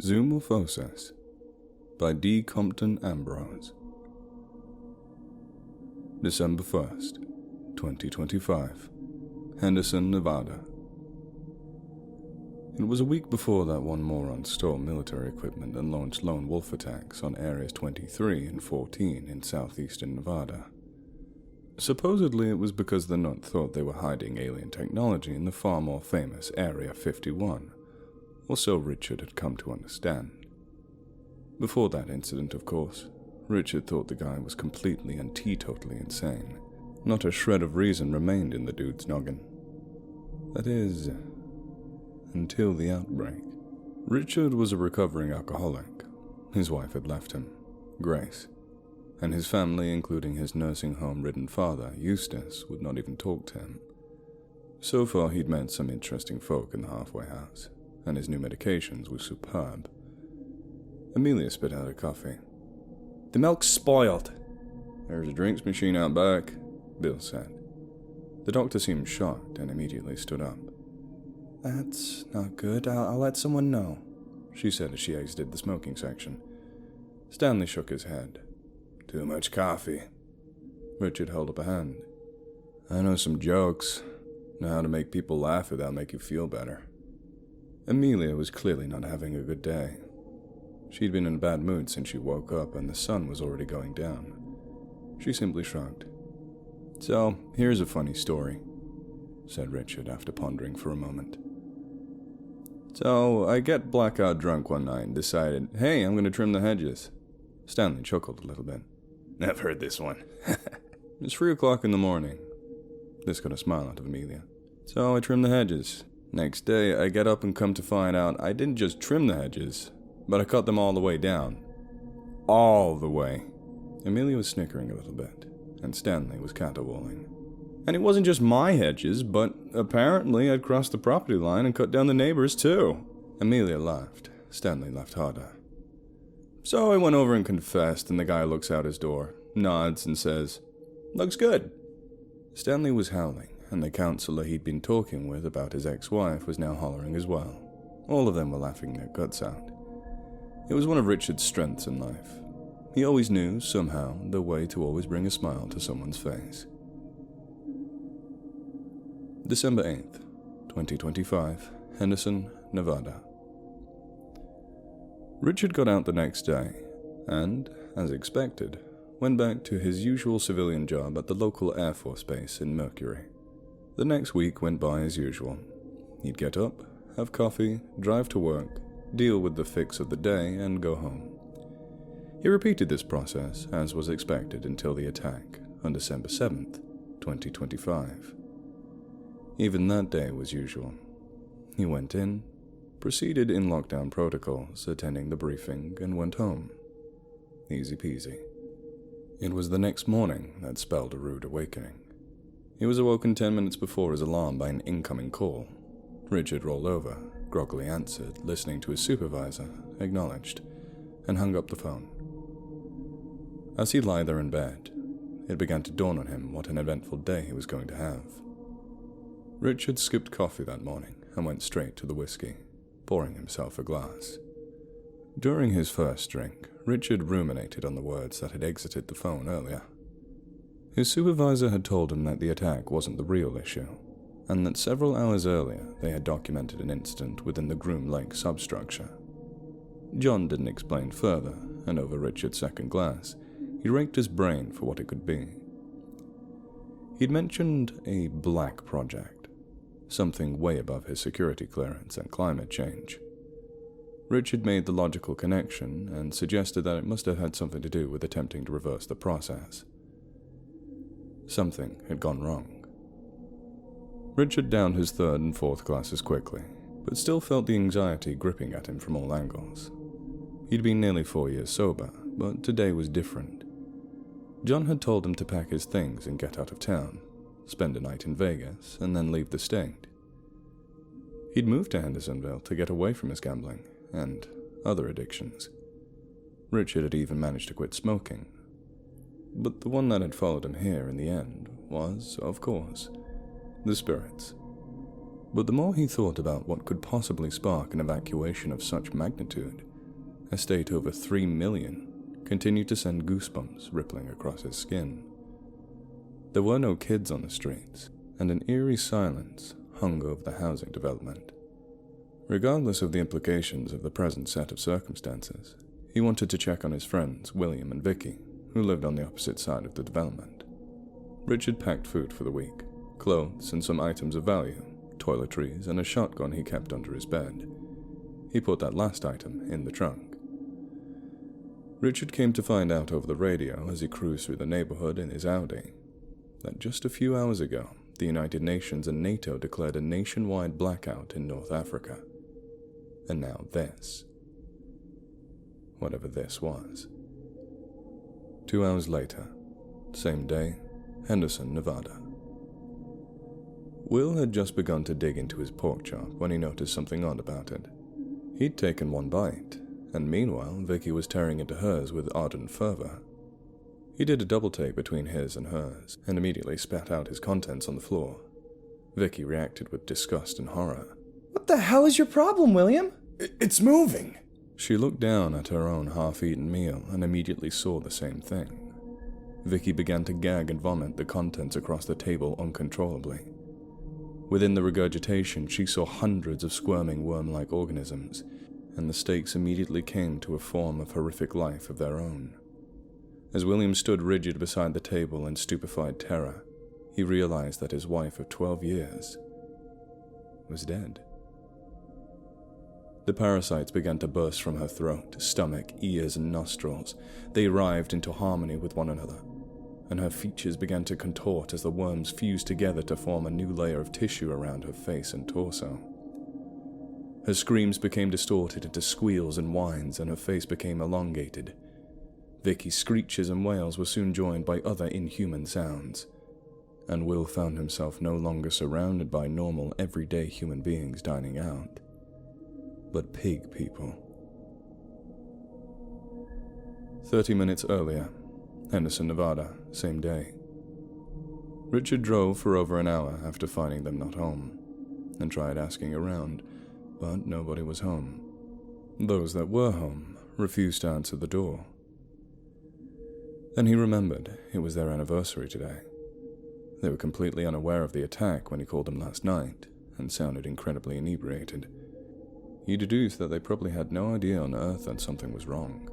Zoomorphosis by D. Compton Ambrose. December 1st, 2025, Henderson, Nevada. It was a week before that one moron stole military equipment and launched lone wolf attacks on Areas 23 and 14 in southeastern Nevada. Supposedly it was because the nut thought they were hiding alien technology in the far more famous Area 51, or so Richard had come to understand. Before that incident, of course, Richard thought the guy was completely and teetotally insane. Not a shred of reason remained in the dude's noggin. That is, until the outbreak. Richard was a recovering alcoholic. His wife had left him, Grace, and his family, including his nursing home-ridden father, Eustace, would not even talk to him. So far he'd met some interesting folk in the halfway house, and his new medications were superb. Amelia spit out her coffee. "The milk's spoiled." "There's a drinks machine out back," Bill said. The doctor seemed shocked and immediately stood up. "That's not good. I'll let someone know," she said as she exited the smoking section. Stanley shook his head. "Too much coffee." Richard held up a hand. "I know some jokes. Know how to make people laugh without make you feel better." Amelia was clearly not having a good day. She'd been in a bad mood since she woke up and the sun was already going down. She simply shrugged. "So, here's a funny story," said Richard after pondering for a moment. "So, I get blackout drunk one night and decided, hey, I'm going to trim the hedges." Stanley chuckled a little bit. "I've heard this one." "It's 3 o'clock in the morning." This got a smile out of Amelia. "So I trimmed the hedges. Next day, I get up and come to find out I didn't just trim the hedges, but I cut them all the way down. All the way." Amelia was snickering a little bit, and Stanley was caterwauling. "And it wasn't just my hedges, but apparently I'd crossed the property line and cut down the neighbors too." Amelia laughed. Stanley laughed harder. "So I went over and confessed, and the guy looks out his door, nods, and says, 'Looks good.'" Stanley was howling, and the counselor he'd been talking with about his ex-wife was now hollering as well. All of them were laughing their guts out. It was one of Richard's strengths in life. He always knew, somehow, the way to always bring a smile to someone's face. December 8th, 2025, Henderson, Nevada. Richard got out the next day, and, as expected, went back to his usual civilian job at the local Air Force base in Mercury. The next week went by as usual. He'd get up, have coffee, drive to work, deal with the fix of the day, and go home. He repeated this process, as was expected, until the attack on December 7th, 2025. Even that day was usual. He went in, proceeded in lockdown protocols, attending the briefing, and went home. Easy peasy. It was the next morning that spelled a rude awakening. He was awoken 10 minutes before his alarm by an incoming call. Richard rolled over, groggily answered, listening to his supervisor, acknowledged, and hung up the phone. As he lay there in bed, it began to dawn on him what an eventful day he was going to have. Richard skipped coffee that morning and went straight to the whiskey, pouring himself a glass. During his first drink, Richard ruminated on the words that had exited the phone earlier. His supervisor had told him that the attack wasn't the real issue, and that several hours earlier they had documented an incident within the Groom Lake substructure. John didn't explain further, and over Richard's second glass, he raked his brain for what it could be. He'd mentioned a black project, something way above his security clearance and climate change. Richard made the logical connection and suggested that it must have had something to do with attempting to reverse the process. Something had gone wrong. Richard downed his third and fourth glasses quickly, but still felt the anxiety gripping at him from all angles. He'd been nearly 4 years sober, but today was different. John had told him to pack his things and get out of town, spend a night in Vegas, and then leave the state. He'd moved to Hendersonville to get away from his gambling and other addictions. Richard had even managed to quit smoking. But the one that had followed him here in the end was, of course, the spirits. But the more he thought about what could possibly spark an evacuation of such magnitude, a state over 3 million, continued to send goosebumps rippling across his skin. There were no kids on the streets, and an eerie silence hung over the housing development. Regardless of the implications of the present set of circumstances, he wanted to check on his friends, William and Vicky, who lived on the opposite side of the development. Richard packed food for the week, clothes and some items of value, toiletries and a shotgun he kept under his bed. He put that last item in the trunk. Richard came to find out over the radio as he cruised through the neighborhood in his Audi that just a few hours ago, the United Nations and NATO declared a nationwide blackout in North Africa. And now this. Whatever this was. 2 hours later, same day, Henderson, Nevada. Will had just begun to dig into his pork chop when he noticed something odd about it. He'd taken one bite, and meanwhile Vicky was tearing into hers with ardent fervor. He did a double take between his and hers, and immediately spat out his contents on the floor. Vicky reacted with disgust and horror. What the hell is your problem, William? It's moving. She looked down at her own half-eaten meal and immediately saw the same thing. Vicky began to gag and vomit the contents across the table uncontrollably. Within the regurgitation, she saw hundreds of squirming worm-like organisms, and the stakes immediately came to a form of horrific life of their own. As William stood rigid beside the table in stupefied terror, he realized that his wife of 12 years was dead. The parasites began to burst from her throat, stomach, ears, and nostrils. They arrived into harmony with one another, and her features began to contort as the worms fused together to form a new layer of tissue around her face and torso. Her screams became distorted into squeals and whines, and her face became elongated. Vicky's screeches and wails were soon joined by other inhuman sounds, and Will found himself no longer surrounded by normal, everyday human beings dining out, but pig people. 30 minutes earlier, Henderson, Nevada, same day. Richard drove for over an hour after finding them not home, and tried asking around, but nobody was home. Those that were home refused to answer the door. Then he remembered it was their anniversary today. They were completely unaware of the attack when he called them last night, and sounded incredibly inebriated. He deduced that they probably had no idea on Earth that something was wrong.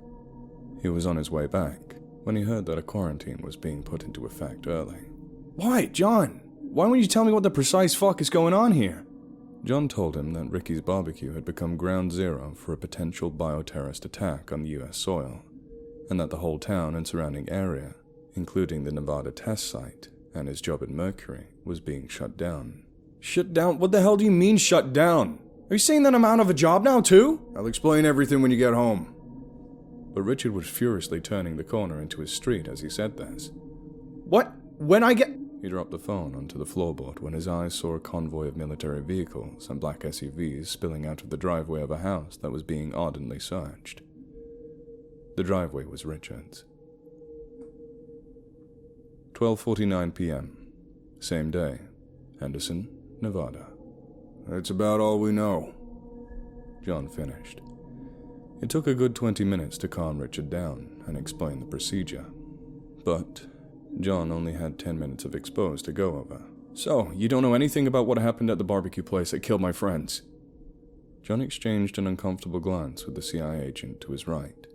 He was on his way back when he heard that a quarantine was being put into effect early. Why, John? Why won't you tell me what the precise fuck is going on here? John told him that Ricky's barbecue had become ground zero for a potential bioterrorist attack on the US soil, and that the whole town and surrounding area, including the Nevada test site and his job at Mercury, was being shut down. Shut down? What the hell do you mean shut down? Are you saying that I'm out of a job now too? I'll explain everything when you get home. But Richard was furiously turning the corner into his street as he said this. What? When I get... He dropped the phone onto the floorboard when his eyes saw a convoy of military vehicles and black SUVs spilling out of the driveway of a house that was being ardently searched. The driveway was Richard's. 12:49 p.m. Same day, Henderson, Nevada. That's about all we know. John finished. It took a good 20 minutes to calm Richard down and explain the procedure. But John only had 10 minutes of expose to go over. So, you don't know anything about what happened at the barbecue place that killed my friends? John exchanged an uncomfortable glance with the CIA agent to his right.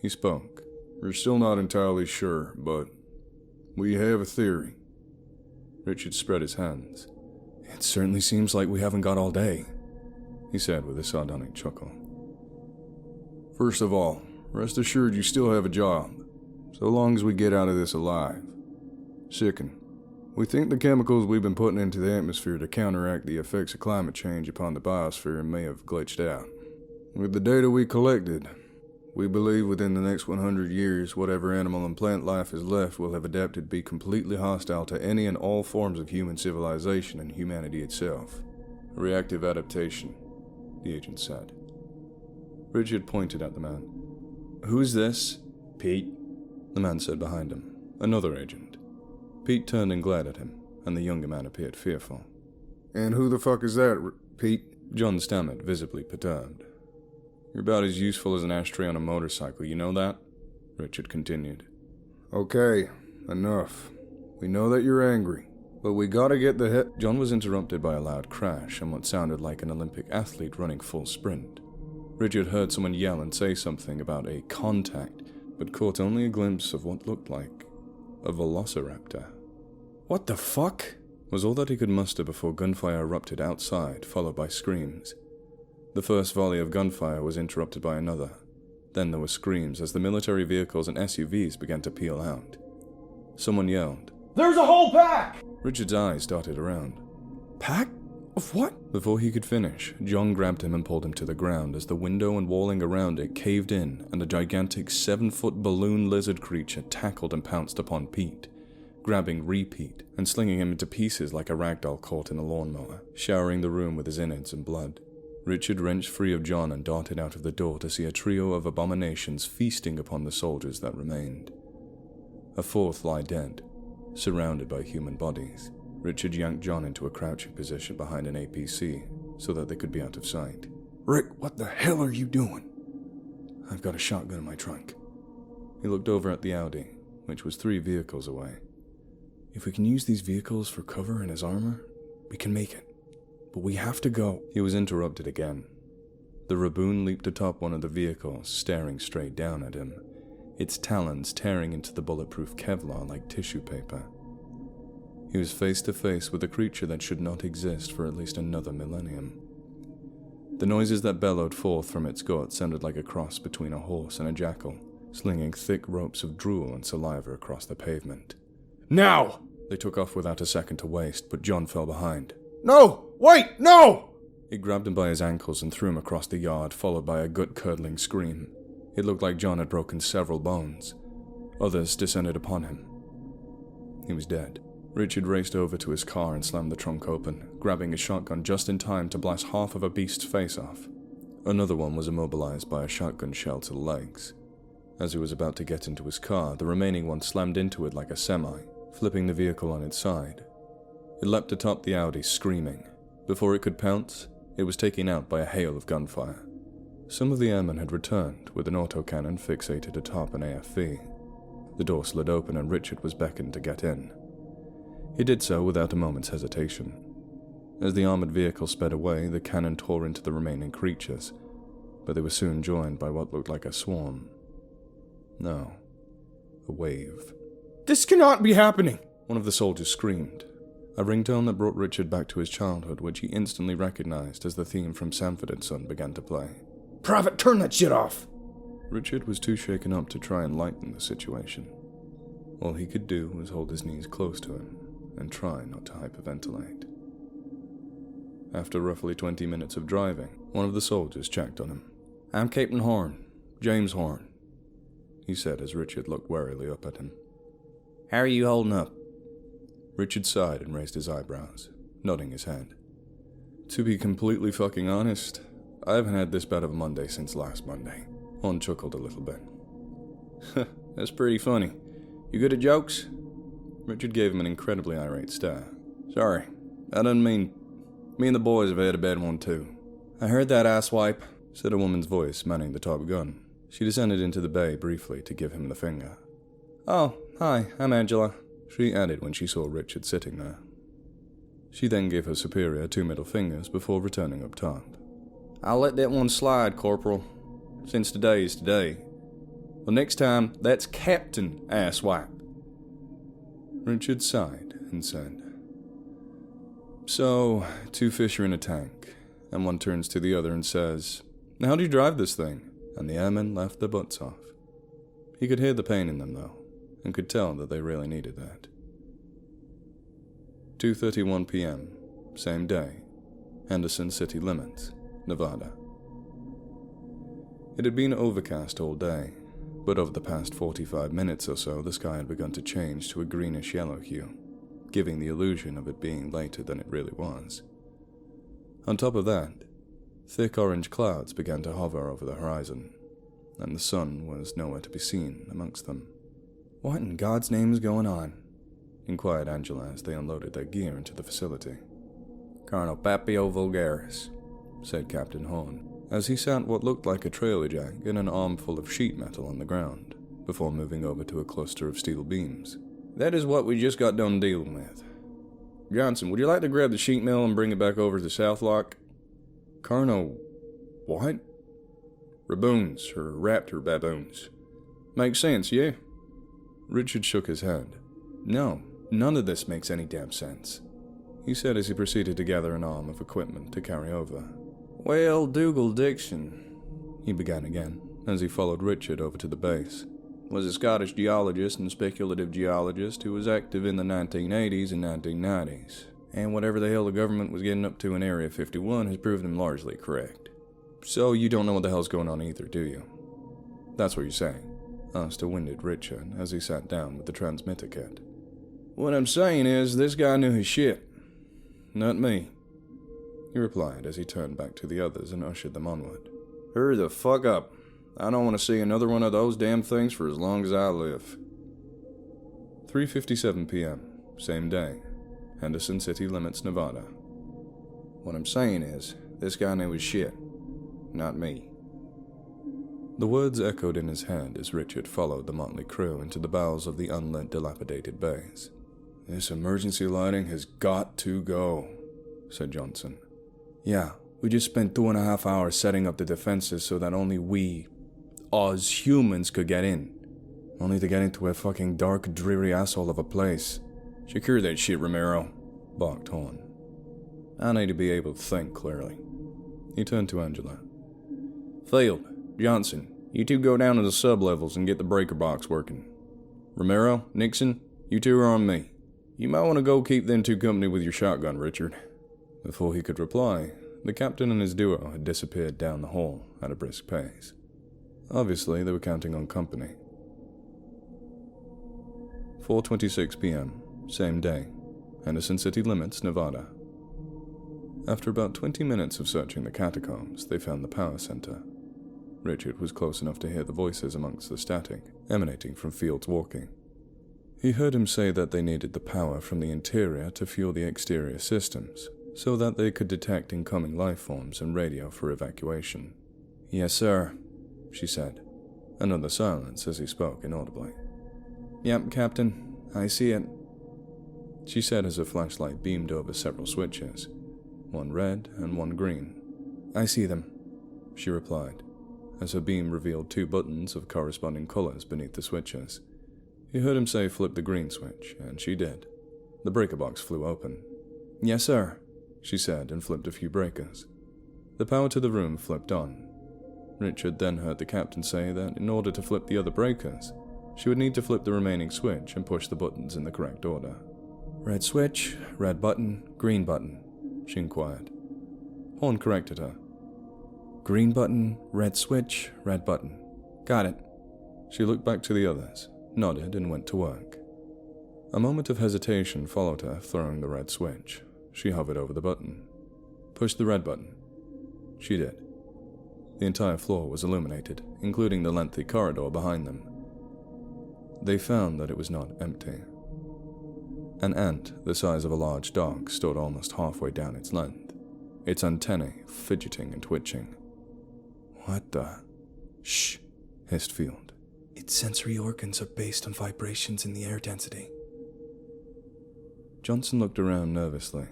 He spoke. We're still not entirely sure, but we have a theory. Richard spread his hands. It certainly seems like we haven't got all day, he said with a sardonic chuckle. First of all, rest assured you still have a job, so long as we get out of this alive. Second, we think the chemicals we've been putting into the atmosphere to counteract the effects of climate change upon the biosphere may have glitched out. With the data we collected, we believe within the next 100 years, whatever animal and plant life is left will have adapted to be completely hostile to any and all forms of human civilization and humanity itself. Reactive adaptation, the agent said. Richard pointed at the man. Who's this? Pete? The man said behind him. Another agent. Pete turned and glared at him, and the younger man appeared fearful. And who the fuck is that, Pete? John stammered, visibly perturbed. You're about as useful as an ashtray on a motorcycle, you know that? Richard continued. Okay, enough. We know that you're angry, but we gotta get the hit. John was interrupted by a loud crash and what sounded like an Olympic athlete running full sprint. Richard heard someone yell and say something about a contact, but caught only a glimpse of what looked like a velociraptor. What the fuck? Was all that he could muster before gunfire erupted outside, followed by screams. The first volley of gunfire was interrupted by another. Then there were screams as the military vehicles and SUVs began to peel out. Someone yelled, "There's a whole pack!" Richard's eyes darted around. Pack? Of what? Before he could finish, John grabbed him and pulled him to the ground as the window and walling around it caved in and a gigantic 7-foot balloon lizard creature tackled and pounced upon Pete, grabbing Repeat and slinging him into pieces like a ragdoll caught in a lawnmower, showering the room with his innards and blood. Richard wrenched free of John and darted out of the door to see a trio of abominations feasting upon the soldiers that remained. A fourth lay dead, surrounded by human bodies. Richard yanked John into a crouching position behind an APC so that they could be out of sight. Rick, what the hell are you doing? I've got a shotgun in my trunk. He looked over at the Audi, which was 3 vehicles away. If we can use these vehicles for cover and as armor, we can make it. But we have to go. He was interrupted again. The Raboon leaped atop one of the vehicles, staring straight down at him, its talons tearing into the bulletproof Kevlar like tissue paper. He was face to face with a creature that should not exist for at least another millennium. The noises that bellowed forth from its guts sounded like a cross between a horse and a jackal, slinging thick ropes of drool and saliva across the pavement. Now! They took off without a second to waste, but John fell behind. No! Wait! No! He grabbed him by his ankles and threw him across the yard, followed by a gut-curdling scream. It looked like John had broken several bones. Others descended upon him. He was dead. Richard raced over to his car and slammed the trunk open, grabbing his shotgun just in time to blast half of a beast's face off. Another one was immobilized by a shotgun shell to the legs. As he was about to get into his car, the remaining one slammed into it like a semi, flipping the vehicle on its side. It leapt atop the Audi, screaming. Before it could pounce, it was taken out by a hail of gunfire. Some of the airmen had returned, with an autocannon fixated atop an AFV. The door slid open and Richard was beckoned to get in. He did so without a moment's hesitation. As the armored vehicle sped away, the cannon tore into the remaining creatures, but they were soon joined by what looked like a swarm. No, a wave. This cannot be happening! One of the soldiers screamed, a ringtone that brought Richard back to his childhood, which he instantly recognized as the theme from Sanford & Son began to play. Private, turn that shit off! Richard was too shaken up to try and lighten the situation. All he could do was hold his knees close to him and try not to hyperventilate. After roughly 20 minutes of driving, one of the soldiers checked on him. "I'm Captain Horn, James Horn," he said as Richard looked warily up at him. "How are you holding up?" Richard sighed and raised his eyebrows, nodding his head. To be completely fucking honest, I haven't had this bad of a Monday since last Monday. Horn chuckled a little bit. That's pretty funny. You good at jokes? Richard gave him an incredibly irate stare. Sorry, I didn't mean... Me and the boys have had a bad one too. I heard that, asswipe, said a woman's voice manning the top gun. She descended into the bay briefly to give him the finger. Oh, hi, I'm Angela, she added when she saw Richard sitting there. She then gave her superior 2 middle fingers before returning up top. I'll let that one slide, Corporal, since today is today. Well, next time, that's Captain Asswipe. Richard sighed and said, So, 2 fish are in a tank, and one turns to the other and says, How do you drive this thing? And the airmen laughed their butts off. He could hear the pain in them, though, and could tell that they really needed that. 2:31 p.m., same day, Henderson city limits, Nevada. It had been overcast all day, but over the past 45 minutes or so, the sky had begun to change to a greenish-yellow hue, giving the illusion of it being later than it really was. On top of that, thick orange clouds began to hover over the horizon, and the sun was nowhere to be seen amongst them. What in God's name is going on? Inquired Angela as they unloaded their gear into the facility. Colonel Papio Vulgaris, said Captain Horn, as he sat what looked like a trailer jack in an armful of sheet metal on the ground, before moving over to a cluster of steel beams. That is what we just got done dealing with. Johnson, would you like to grab the sheet metal and bring it back over to the South Lock? Colonel, what? Raboons, or raptor baboons. Makes sense, yeah? Richard shook his head. No, none of this makes any damn sense, he said as he proceeded to gather an arm of equipment to carry over. Well, Dougal Dixon, he began again, as he followed Richard over to the base, was a Scottish geologist and speculative geologist who was active in the 1980s and 1990s, and whatever the hell the government was getting up to in Area 51 has proven him largely correct. So you don't know what the hell's going on either, do you? That's what you're saying, asked a winded Richard as he sat down with the transmitter kit. What I'm saying is, this guy knew his shit. Not me, he replied as he turned back to the others and ushered them onward. Hurry the fuck up. I don't want to see another one of those damn things for as long as I live. 3:57 p.m., same day, Henderson City Limits, Nevada. What I'm saying is, this guy knew his shit. Not me. The words echoed in his head as Richard followed the motley crew into the bowels of the unlit, dilapidated base. This emergency lighting has got to go, said Johnson. Yeah, we just spent 2.5 hours setting up the defenses so that only we, us humans, could get in. Only to get into a fucking dark, dreary asshole of a place. Secure that shit, Romero, barked Horn. I need to be able to think clearly. He turned to Angela. Field, Johnson, you two go down to the sublevels and get the breaker box working. Romero, Nixon, you two are on me. You might want to go keep them two company with your shotgun, Richard. Before he could reply, the captain and his duo had disappeared down the hall at a brisk pace. Obviously, they were counting on company. 4:26 p.m., same day, Henderson City Limits, Nevada. After about 20 minutes of searching the catacombs, they found the power center. Richard was close enough to hear the voices amongst the static, emanating from Field's walking. He heard him say that they needed the power from the interior to fuel the exterior systems, so that they could detect incoming life forms and radio for evacuation. Yes, sir, she said. Another silence as he spoke inaudibly. Yep, Captain, I see it, she said as her flashlight beamed over several switches, one red and one green. I see them, she replied, as her beam revealed 2 buttons of corresponding colors beneath the switches. He heard him say flip the green switch, and she did. The breaker box flew open. Yes, sir, she said, and flipped a few breakers. The power to the room flipped on. Richard then heard the captain say that in order to flip the other breakers, she would need to flip the remaining switch and push the buttons in the correct order. Red switch, red button, green button, she inquired. Horn corrected her. Green button, red switch, red button. Got it. She looked back to the others, nodded, and went to work. A moment of hesitation followed her throwing the red switch. She hovered over the button. Push the red button. She did. The entire floor was illuminated, including the lengthy corridor behind them. They found that it was not empty. An ant the size of a large dog stood almost halfway down its length, its antennae fidgeting and twitching. What the? Shh, hissed Field. Its sensory organs are based on vibrations in the air density. Johnson looked around nervously.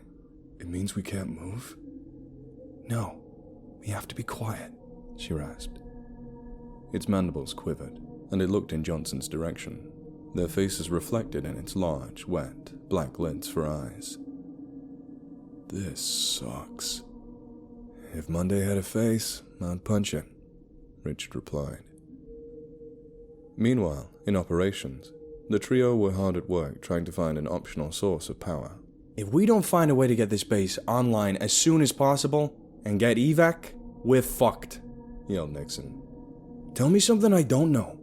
It means we can't move? No, we have to be quiet, she rasped. Its mandibles quivered, and it looked in Johnson's direction, their faces reflected in its large, wet, black lids for eyes. This sucks. If Monday had a face, I'd punch it, Richard replied. Meanwhile, in operations, the trio were hard at work trying to find an optional source of power. If we don't find a way to get this base online as soon as possible and get evac, we're fucked, yelled Nixon. Tell me something I don't know,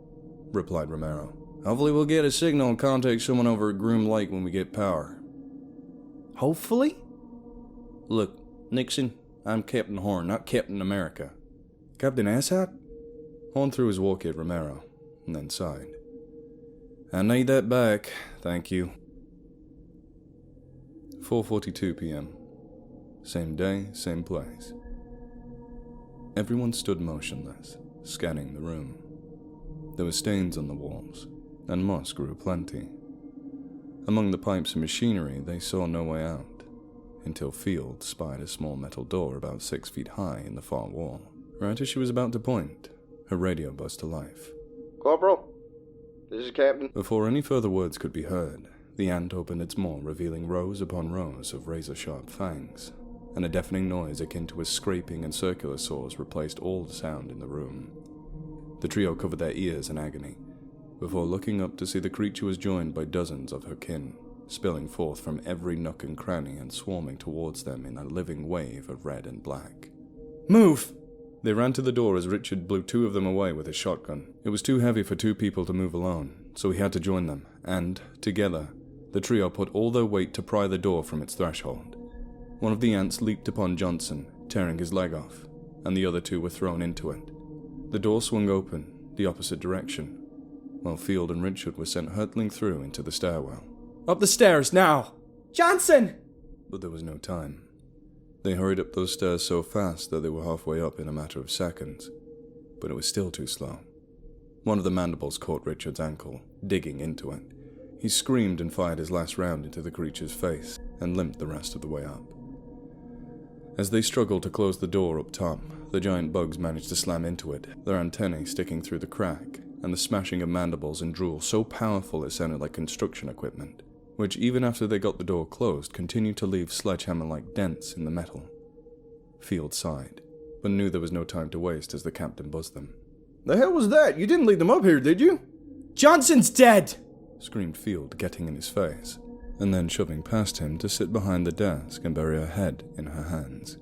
replied Romero. Hopefully we'll get a signal and contact someone over at Groom Lake when we get power. Hopefully? Look, Nixon, I'm Captain Horn, not Captain America. Captain Asshat? Horn threw his walkie at Romero, and then sighed. I need that back, thank you. 4:42 p.m. Same day, same place. Everyone stood motionless, scanning the room. There were stains on the walls, and moss grew plenty. Among the pipes and machinery, they saw no way out, until Field spied a small metal door about 6 feet high in the far wall. Right as she was about to point, her radio buzzed to life. Corporal, this is Captain. Before any further words could be heard, the ant opened its maw, revealing rows upon rows of razor-sharp fangs, and a deafening noise akin to a scraping and circular saws replaced all the sound in the room. The trio covered their ears in agony, before looking up to see the creature was joined by dozens of her kin, spilling forth from every nook and cranny and swarming towards them in a living wave of red and black. Move! They ran to the door as Richard blew 2 of them away with his shotgun. It was too heavy for 2 people to move alone, so he had to join them, and, together, the trio put all their weight to pry the door from its threshold. One of the ants leaped upon Johnson, tearing his leg off, and the other 2 were thrown into it. The door swung open, the opposite direction, while Field and Richard were sent hurtling through into the stairwell. Up the stairs, now! Johnson! But there was no time. They hurried up those stairs so fast that they were halfway up in a matter of seconds, but it was still too slow. One of the mandibles caught Richard's ankle, digging into it. He screamed and fired his last round into the creature's face, and limped the rest of the way up. As they struggled to close the door up top, the giant bugs managed to slam into it, their antennae sticking through the crack, and the smashing of mandibles and drool so powerful it sounded like construction equipment, which even after they got the door closed continued to leave sledgehammer-like dents in the metal. Field sighed, but knew there was no time to waste as the captain buzzed them. The hell was that? You didn't lead them up here, did you? Johnson's dead! Screamed Field, getting in his face, and then shoving past him to sit behind the desk and bury her head in her hands.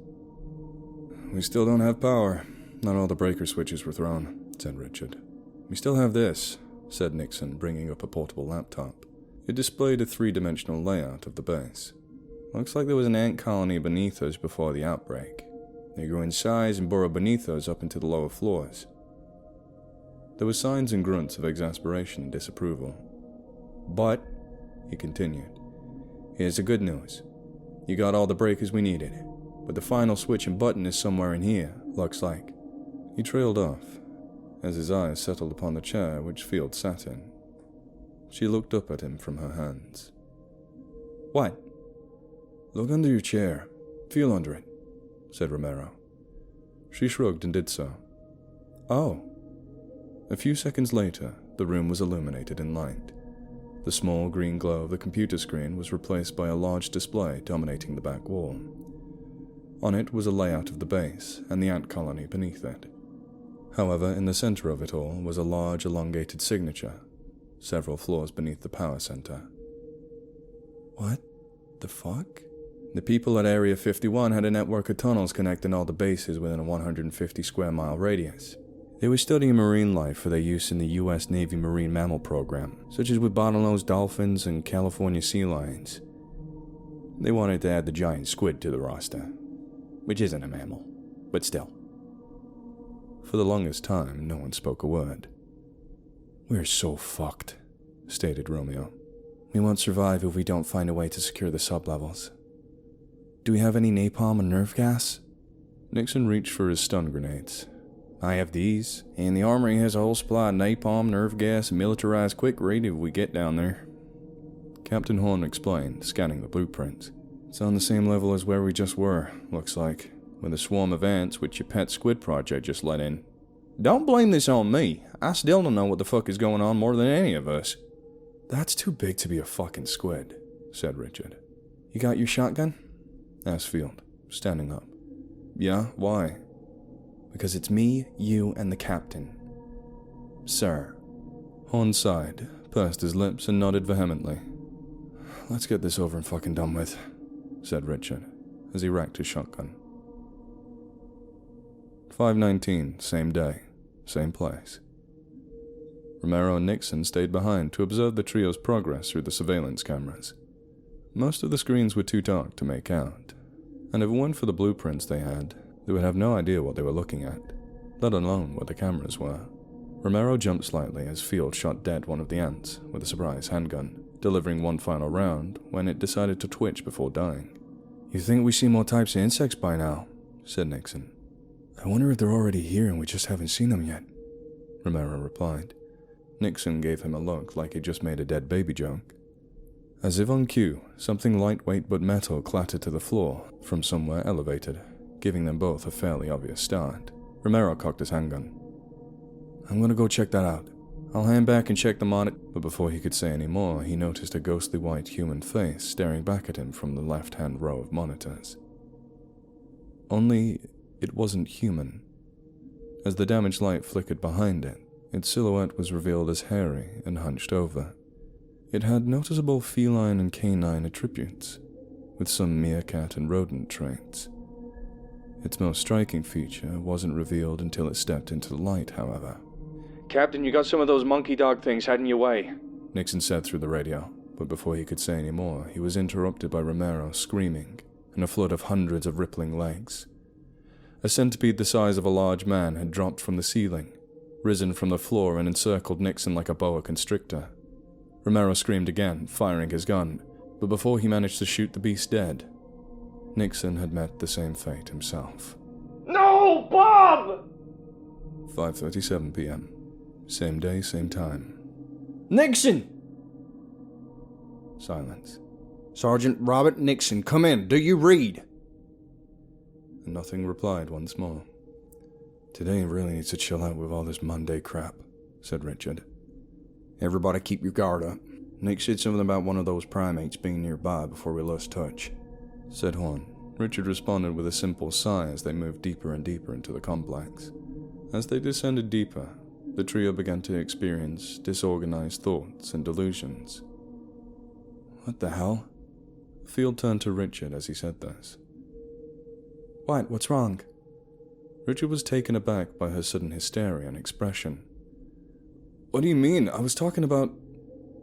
We still don't have power. Not all the breaker switches were thrown, said Richard. We still have this, said Nixon, bringing up a portable laptop. It displayed a 3-dimensional layout of the base. Looks like there was an ant colony beneath us before the outbreak. They grew in size and burrowed beneath us up into the lower floors. There were signs and grunts of exasperation and disapproval. But, he continued, here's the good news. You got all the breakers we needed, but the final switch and button is somewhere in here, looks like. He trailed off, as his eyes settled upon the chair which Field sat in. She looked up at him from her hands. What? Look under your chair. Feel under it, said Romero. She shrugged and did so. Oh. A few seconds later, the room was illuminated in light. The small green glow of the computer screen was replaced by a large display dominating the back wall. On it was a layout of the base and the ant colony beneath it. However, in the center of it all was a large elongated signature, several floors beneath the power center. What the fuck? The people at Area 51 had a network of tunnels connecting all the bases within a 150 square mile radius. They were studying marine life for their use in the U.S. Navy Marine Mammal Program, such as with bottlenose dolphins and California sea lions. They wanted to add the giant squid to the roster, which isn't a mammal, but still. For the longest time, no one spoke a word. We're so fucked, stated Romeo. We won't survive if we don't find a way to secure the sublevels. Do we have any napalm or nerve gas? Nixon reached for his stun grenades. I have these, and the armory has a whole supply of napalm, nerve gas, and militarized quick read if we get down there. Captain Horn explained, scanning the blueprints. It's on the same level as where we just were, looks like, with a swarm of ants which your pet squid project just let in. Don't blame this on me. I still don't know what the fuck is going on more than any of us. That's too big to be a fucking squid, said Richard. You got your shotgun? Asked Field, standing up. Yeah, why? Because it's me, you, and the captain. Sir. Horn sighed, pursed his lips, and nodded vehemently. Let's get this over and fucking done with, said Richard, as he racked his shotgun. 5:19, same day, same place. Romero and Nixon stayed behind to observe the trio's progress through the surveillance cameras. Most of the screens were too dark to make out, and if it weren't for the blueprints they had, they would have no idea what they were looking at, let alone what the cameras were. Romero jumped slightly as Field shot dead one of the ants with a surprise handgun, delivering one final round when it decided to twitch before dying. You think we see more types of insects by now? Said Nixon. I wonder if they're already here and we just haven't seen them yet, Romero replied. Nixon gave him a look like he just made a dead baby joke. As if on cue, something lightweight but metal clattered to the floor from somewhere elevated, giving them both a fairly obvious start. Romero cocked his handgun. I'm gonna go check that out. I'll hang back and check the monitor. But before he could say any more, he noticed a ghostly white human face staring back at him from the left-hand row of monitors. Only, it wasn't human. As the damaged light flickered behind it, its silhouette was revealed as hairy and hunched over. It had noticeable feline and canine attributes, with some meerkat and rodent traits. Its most striking feature wasn't revealed until it stepped into the light, however. Captain, you got some of those monkey dog things heading your way, Nixon said through the radio, but before he could say any more, he was interrupted by Romero screaming, and a flood of hundreds of rippling legs. A centipede the size of a large man had dropped from the ceiling, risen from the floor and encircled Nixon like a boa constrictor. Romero screamed again, firing his gun, but before he managed to shoot the beast dead, Nixon had met the same fate himself. No, Bob! 5:37 p.m. Same day, same time. Nixon! Silence. Sergeant Robert Nixon, come in. Do you read? And nothing replied once more. Today really needs to chill out with all this Monday crap, said Richard. Everybody keep your guard up. Nick said something about one of those primates being nearby before we lost touch, said Horn. Richard responded with a simple sigh as they moved deeper and deeper into the complex. As they descended deeper, the trio began to experience disorganized thoughts and delusions. What the hell? Field turned to Richard as he said this. What? What's wrong? Richard was taken aback by her sudden hysteria and expression. What do you mean? I was talking about...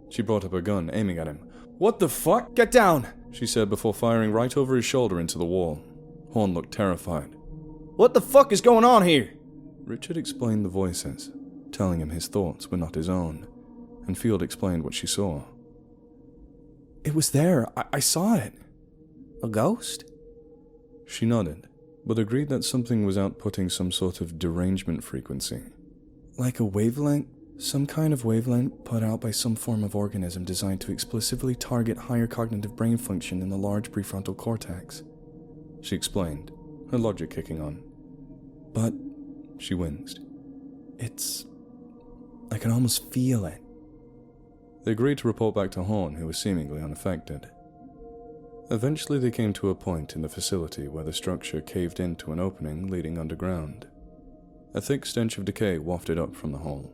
She brought up her gun, aiming at him. What the fuck? Get down! She said before firing right over his shoulder into the wall. Horn looked terrified. What the fuck is going on here? Richard explained the voices, telling him his thoughts were not his own, and Field explained what she saw. It was there. I saw it. A ghost? She nodded, but agreed that something was outputting some sort of derangement frequency. Like a wavelength? Some kind of wavelength put out by some form of organism designed to explicitly target higher cognitive brain function in the large prefrontal cortex. She explained, her logic kicking on. But, she winced, I can almost feel it. They agreed to report back to Horn, who was seemingly unaffected. Eventually they came to a point in the facility where the structure caved into an opening leading underground. A thick stench of decay wafted up from the hole.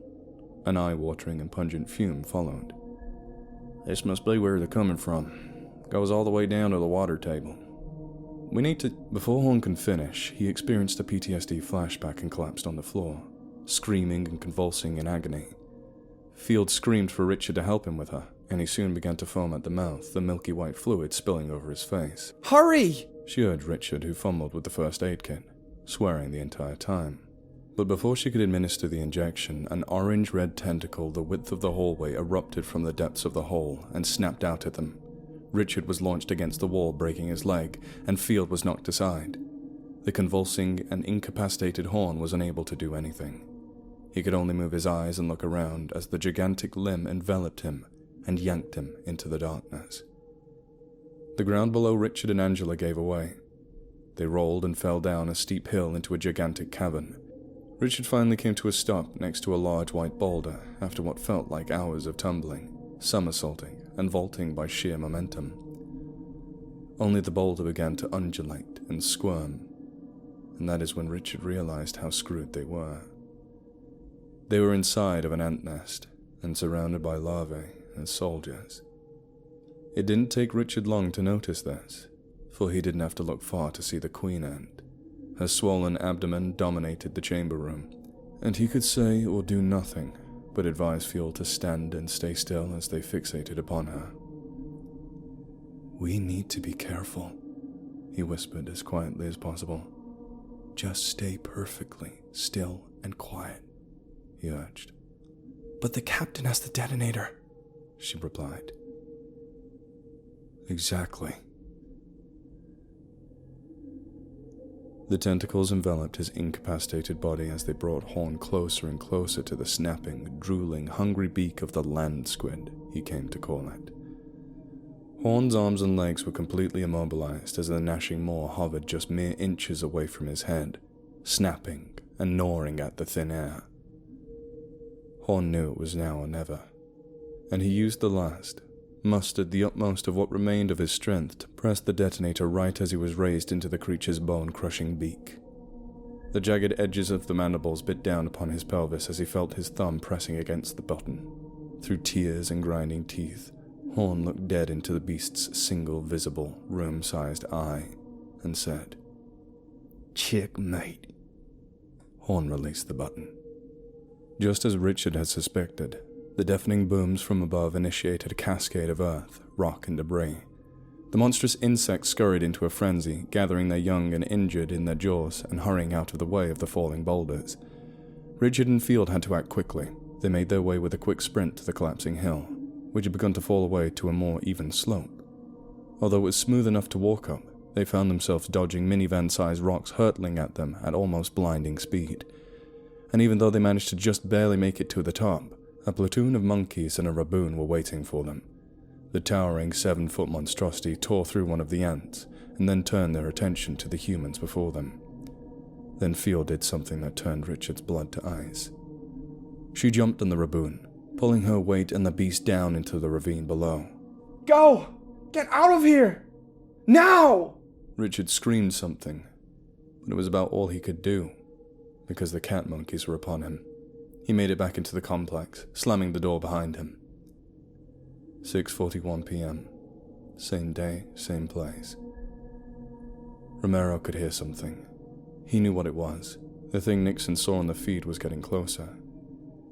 An eye-watering and pungent fume followed. This must be where they're coming from. Goes all the way down to the water table. We need to... Before Horn could finish, he experienced a PTSD flashback and collapsed on the floor, screaming and convulsing in agony. Field screamed for Richard to help him with her, and he soon began to foam at the mouth, the milky white fluid spilling over his face. Hurry! She urged Richard, who fumbled with the first aid kit, swearing the entire time. But before she could administer the injection, an orange-red tentacle the width of the hallway erupted from the depths of the hole and snapped out at them. Richard was launched against the wall, breaking his leg, and Field was knocked aside. The convulsing and incapacitated Horn was unable to do anything. He could only move his eyes and look around as the gigantic limb enveloped him and yanked him into the darkness. The ground below Richard and Angela gave away. They rolled and fell down a steep hill into a gigantic cavern. Richard finally came to a stop next to a large white boulder after what felt like hours of tumbling, somersaulting, and vaulting by sheer momentum. Only the boulder began to undulate and squirm, and that is when Richard realized how screwed they were. They were inside of an ant nest and surrounded by larvae and soldiers. It didn't take Richard long to notice this, for he didn't have to look far to see the queen ant. Her swollen abdomen dominated the chamber room, and he could say or do nothing but advise Field to stand and stay still as they fixated upon her. We need to be careful, he whispered as quietly as possible. Just stay perfectly still and quiet, he urged. But the captain has the detonator, she replied. Exactly. The tentacles enveloped his incapacitated body as they brought Horn closer and closer to the snapping, drooling, hungry beak of the land squid, he came to call it. Horn's arms and legs were completely immobilized as the gnashing maw hovered just mere inches away from his head, snapping and gnawing at the thin air. Horn knew it was now or never, and he used the last, mustered the utmost of what remained of his strength to press the detonator right as he was raised into the creature's bone-crushing beak. The jagged edges of the mandibles bit down upon his pelvis as he felt his thumb pressing against the button. Through tears and grinding teeth, Horn looked dead into the beast's single visible, room-sized eye and said, "Checkmate." Horn released the button. Just as Richard had suspected, the deafening booms from above initiated a cascade of earth, rock, and debris. The monstrous insects scurried into a frenzy, gathering their young and injured in their jaws and hurrying out of the way of the falling boulders. Richard and Field had to act quickly. They made their way with a quick sprint to the collapsing hill, which had begun to fall away to a more even slope. Although it was smooth enough to walk up, they found themselves dodging minivan-sized rocks hurtling at them at almost blinding speed. And even though they managed to just barely make it to the top, a platoon of monkeys and a raboon were waiting for them. The towering 7-foot monstrosity tore through one of the ants, and then turned their attention to the humans before them. Then Field did something that turned Richard's blood to ice. She jumped on the raboon, pulling her weight and the beast down into the ravine below. "Go! Get out of here! Now!" Richard screamed something, but it was about all he could do, because the cat monkeys were upon him. He made it back into the complex, slamming the door behind him. 6:41 p.m. Same day, same place. Romero could hear something. He knew what it was. The thing Nixon saw on the feed was getting closer.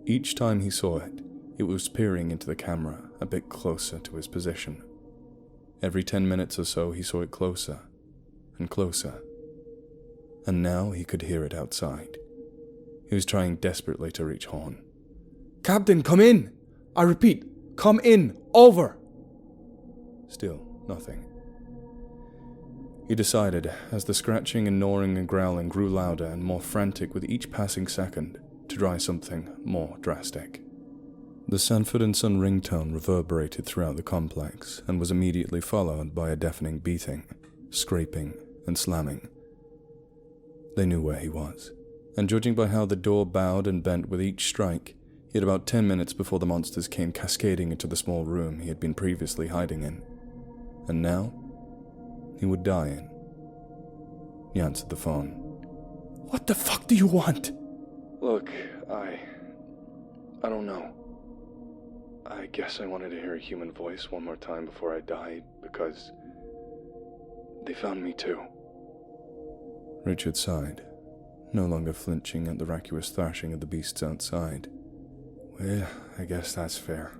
Each time he saw it, it was peering into the camera a bit closer to his position. Every 10 minutes or so he saw it closer and closer. And now he could hear it outside. He was trying desperately to reach Horn. "Captain, come in! I repeat, come in! Over!" Still, nothing. He decided, as the scratching and gnawing and growling grew louder and more frantic with each passing second, to try something more drastic. The Sanford & Son ringtone reverberated throughout the complex and was immediately followed by a deafening beating, scraping, and slamming. They knew where he was, and judging by how the door bowed and bent with each strike, he had about 10 minutes before the monsters came cascading into the small room he had been previously hiding in. And now, he would die in. He answered the phone. "What the fuck do you want?" "Look, I don't know. I guess I wanted to hear a human voice one more time before I died, because they found me too." Richard sighed, no longer flinching at the vacuous thrashing of the beasts outside. "Well, I guess that's fair."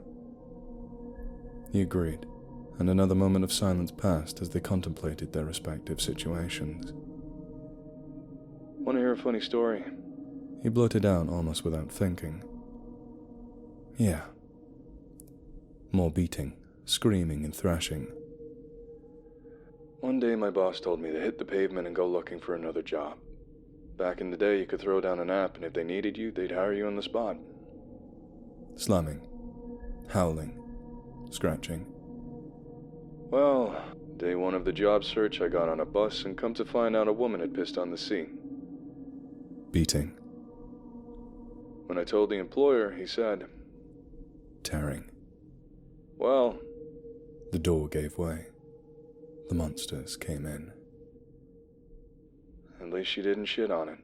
He agreed, and another moment of silence passed as they contemplated their respective situations. "Want to hear a funny story?" He blurted out almost without thinking. "Yeah." More beating, screaming, and thrashing. "One day my boss told me to hit the pavement and go looking for another job. Back in the day, you could throw down an app, and if they needed you, they'd hire you on the spot." Slamming, howling, scratching. "Well, day one of the job search, I got on a bus and come to find out a woman had pissed on the seat." Beating. "When I told the employer, he said..." Tearing. "Well..." The door gave way. The monsters came in. "At least she didn't shit on it."